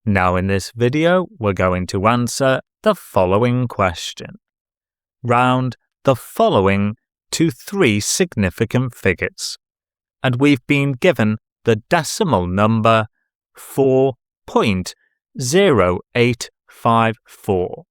Now in this video, we're going to answer the following question. Round the following to 3 significant figures, and we've been given the decimal number 4.0854.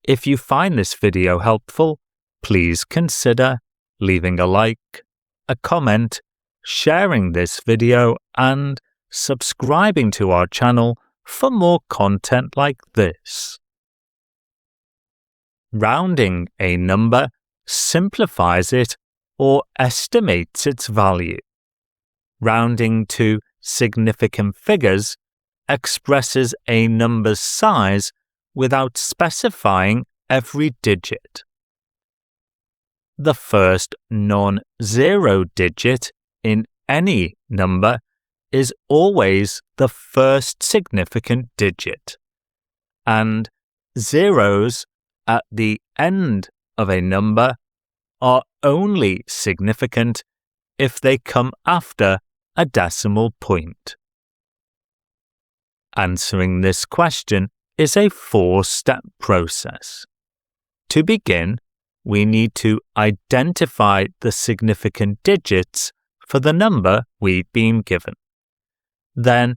If you find this video helpful, please consider leaving a like, a comment, sharing this video, and subscribing to our channel for more content like this. Rounding a number simplifies it or estimates its value. Rounding to significant figures expresses a number's size without specifying every digit. The first non-zero digit in any number is always the first significant digit, and zeros at the end of a number are only significant if they come after a decimal point. Answering this question is a 4-step process. To begin, we need to identify the significant digits for the number we've been given. Then,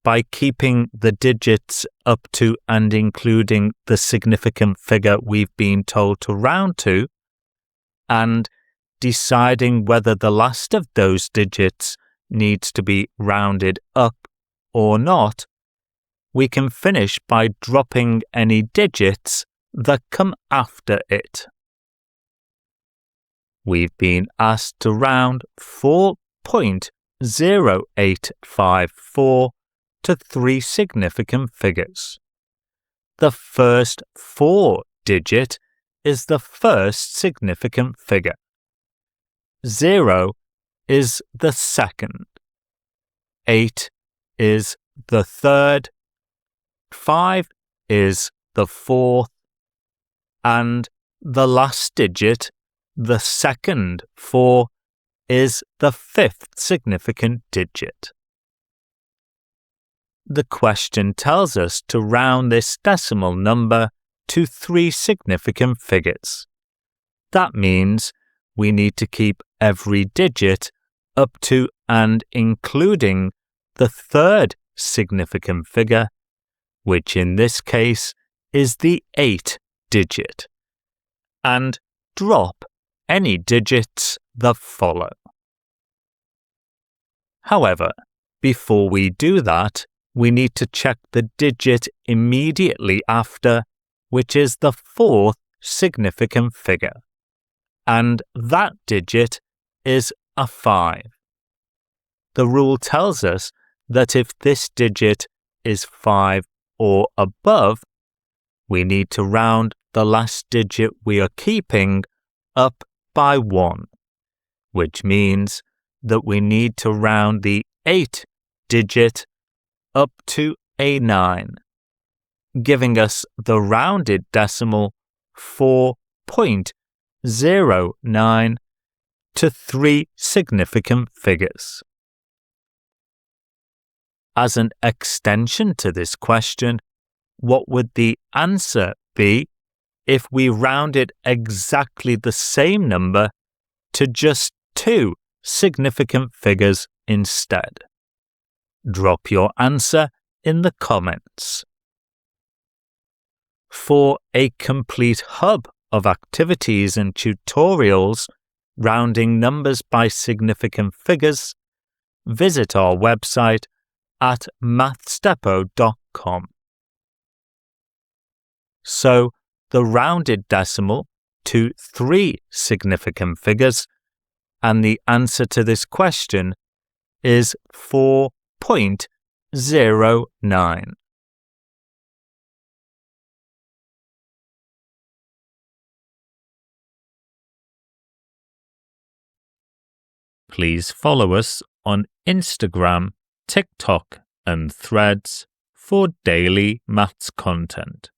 by keeping the digits up to and including the significant figure we've been told to round to, and deciding whether the last of those digits needs to be rounded up or not, we can finish by dropping any digits that come after it. We've been asked to round 4.0854 to 3 significant figures. The first 4 digit is the first significant figure. 0 is the second. 8 is the third. 5 is the fourth. And the last digit, the second 4, is the 5th significant digit. The question tells us to round this decimal number to 3 significant figures. That means we need to keep every digit up to and including the 3rd significant figure, which in this case is the 8 digit, and drop any digits that follow. However, before we do that, we need to check the digit immediately after, which is the 4th significant figure, and that digit is a 5. The rule tells us that if this digit is 5 or above, we need to round the last digit we are keeping up by 1, which means that we need to round the 8 digit up to a 9, giving us the rounded decimal 4.09 to 3 significant figures. As an extension to this question, what would the answer be if we rounded exactly the same number to just 2 significant figures instead? Drop your answer in the comments. For a complete hub of activities and tutorials rounding numbers by significant figures, visit our website at mathsdepot.com. So, the rounded decimal to 3 significant figures, and the answer to this question is 4.09. Please follow us on Instagram, TikTok, and Threads for daily maths content.